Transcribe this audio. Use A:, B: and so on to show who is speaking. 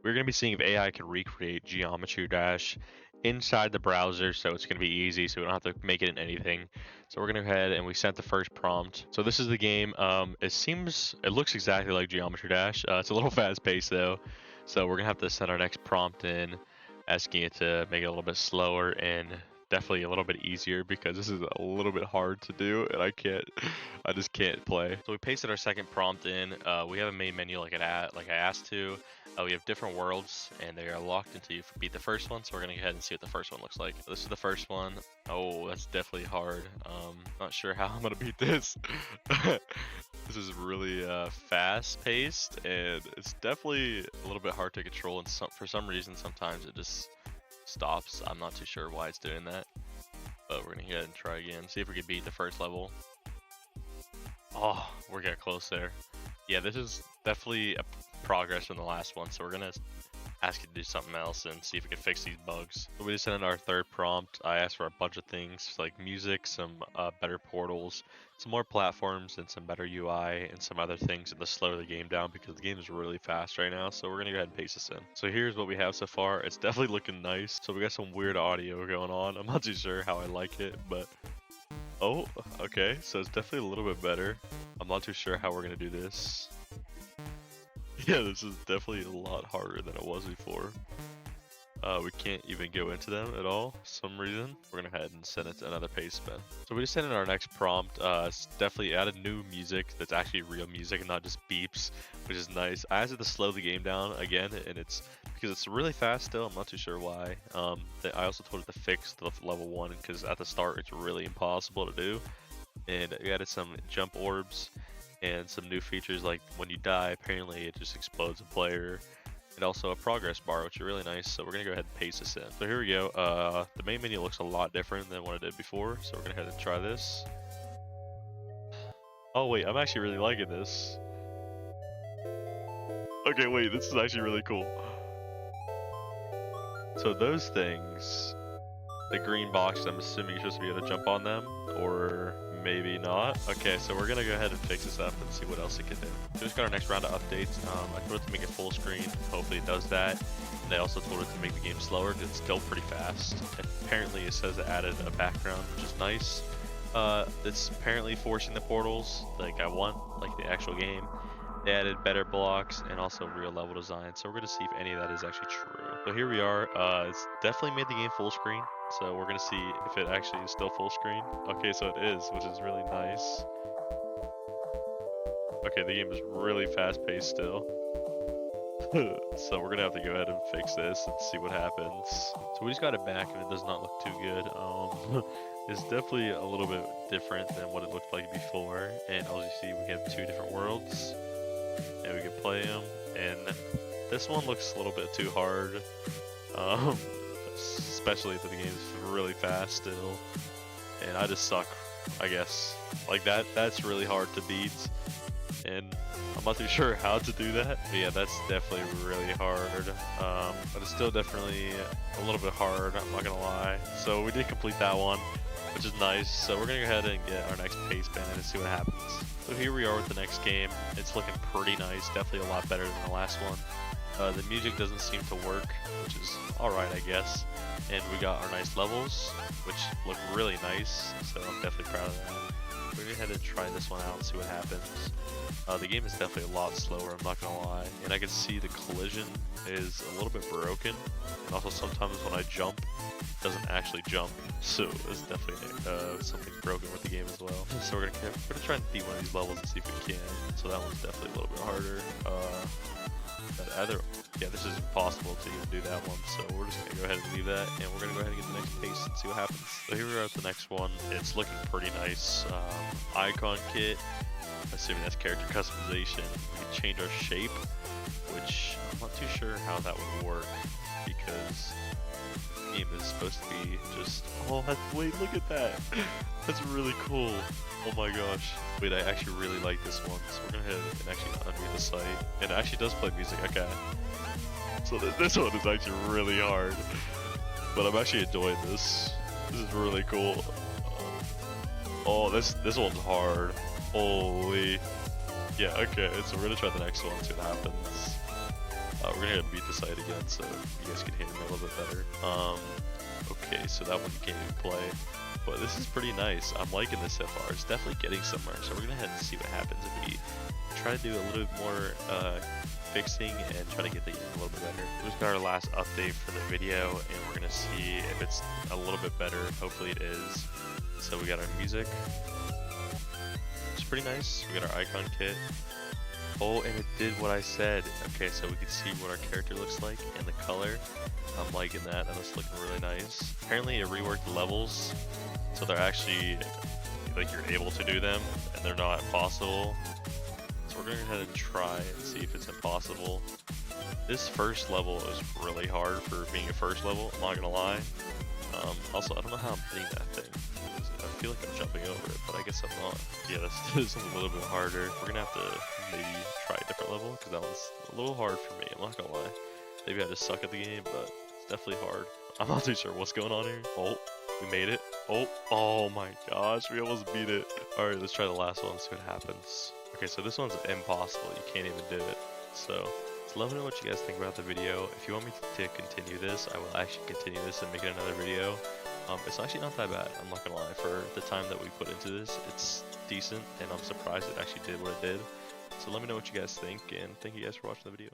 A: we're going to be seeing if AI can recreate Geometry Dash inside the browser, so it's going to be easy, so we don't have to make it in anything. So we're going to go ahead and we sent the first prompt. So this is the game. It looks exactly like Geometry Dash. It's a little fast paced though, so we're going to have to send our next prompt in, asking it to make it a little bit slower and definitely a little bit easier because this is a little bit hard to do and I just can't play. So we pasted our second prompt in. We have a main menu like I asked to. We have different worlds and they are locked until you beat the first one. So we're gonna go ahead and see what the first one looks like. This is the first one. Oh, that's definitely hard. Not sure how I'm gonna beat this. This is really fast paced and it's definitely a little bit hard to control, and for some reason sometimes it just stops. I'm not too sure why it's doing that, but we're gonna go ahead and try again, see if we can beat the first level. Oh, we're getting close there. Yeah, this is definitely a progress from the last one, so we're gonna ask it to do something else and see if we can fix these bugs. So we just sent in our third prompt. I asked for a bunch of things like music, some better portals, some more platforms, and some better UI, and some other things to slow the game down because the game is really fast right now. So we're gonna go ahead and paste this in. So here's what we have so far. It's definitely looking nice. So we got some weird audio going on. I'm not too sure how I like it, but oh, okay. So it's definitely a little bit better. I'm not too sure how we're gonna do this. Yeah, this is definitely a lot harder than it was before. We can't even go into them at all for some reason. We're gonna head and send it to another paste spin. So we just sent in our next prompt. It's definitely added new music that's actually real music and not just beeps, which is nice. I asked it to slow the game down again, and it's because it's really fast still. I'm not too sure why. I also told it to fix the level 1 because at the start it's really impossible to do. And we added some jump orbs and some new features like when you die, apparently it just explodes a player, and also a progress bar, which are really nice. So we're gonna go ahead and paste this in. So here we go. The main menu looks a lot different than what it did before, so we're gonna go ahead and try this. Oh wait, I'm actually really liking this. Okay, wait, this is actually really cool. So those things, the green box, I'm assuming you're supposed to be able to jump on them, or maybe not. Okay, so we're gonna go ahead and fix this up and see what else it can do. We just got our next round of updates. I told it to make it full screen. Hopefully it does that. And I also told it to make the game slower because it's still pretty fast. Apparently it says it added a background, which is nice. It's apparently forcing the portals like I want, like the actual game. They added better blocks and also real level design. So we're gonna see if any of that is actually true. So here we are. It's definitely made the game full screen. So we're gonna see if it actually is still full screen. Okay, so it is, which is really nice. Okay, the game is really fast paced still. So we're gonna have to go ahead and fix this and see what happens. So we just got it back and it does not look too good. It's definitely a little bit different than what it looked like before. And as you see, we have 2 different worlds and we can play them. And this one looks a little bit too hard. Especially if the game is really fast still, and I just suck, I guess. Like that's really hard to beat, and I'm not too sure how to do that. But yeah, that's definitely really hard, but it's still definitely a little bit hard, I'm not gonna lie. So we did complete that one, which is nice. So we're gonna go ahead and get our next pace spin and see what happens. So here we are with the next game. It's looking pretty nice, definitely a lot better than the last one. The music doesn't seem to work, which is alright, I guess. And we got our nice levels, which look really nice, so I'm definitely proud of that. We're gonna go ahead and try this one out and see what happens. The game is definitely a lot slower, I'm not gonna lie. And I can see the collision is a little bit broken. And also sometimes when I jump, it doesn't actually jump. So it's definitely something broken with the game as well. So we're gonna try and beat one of these levels and see if we can. So that one's definitely a little bit harder. Yeah, this is impossible to even do that one, so we're just gonna go ahead and leave that, and we're gonna go ahead and get the next pace and see what happens. So here we are at the next one. It's looking pretty nice. Icon kit, assuming that's character customization. We can change our shape, which I'm not too sure how that would work because the game is supposed to be just. Oh, wait, look at that! That's really cool. Oh my gosh. Wait, I actually really like this one, so we're gonna head and actually undo the site. And it actually does play music, okay. So this one is actually really hard, but I'm actually enjoying this. This is really cool. Oh, this one's hard. Holy. Yeah, okay, so we're gonna try the next one, see what happens. We're gonna beat the site again so you guys can hear me a little bit better. Okay, so that one you can't even play. But this is pretty nice. I'm liking this so far. It's definitely getting somewhere. So we're gonna head and see what happens if we try to do a little bit more fixing and try to get the game a little bit better. We just got our last update for the video and we're gonna see if it's a little bit better. Hopefully it is. So we got our music. It's pretty nice. We got our icon kit. Oh, and it did what I said. Okay, so we can see what our character looks like and the color. I'm liking that. That looks looking really nice. Apparently it reworked the levels, so they're actually, like, you're able to do them, and they're not impossible. So we're gonna go ahead and try and see if it's impossible. This first level is really hard for being a first level, I'm not gonna lie. Also, I don't know how I'm hitting that thing. I feel like I'm jumping over it, but I guess I'm not. Yeah, this is a little bit harder. We're gonna have to maybe try a different level, because that was a little hard for me, I'm not gonna lie. Maybe I just suck at the game, but it's definitely hard. I'm not too sure what's going on here. Oh, we made it. Oh my gosh, we almost beat it. Alright, let's try the last one, see what happens. Okay, so this one's impossible, you can't even do it. So let me know what you guys think about the video. If you want me to continue this, I will actually continue this and make it another video. It's actually not that bad, I'm not gonna lie. For the time that we put into this, it's decent, and I'm surprised it actually did what it did. So let me know what you guys think, and thank you guys for watching the video.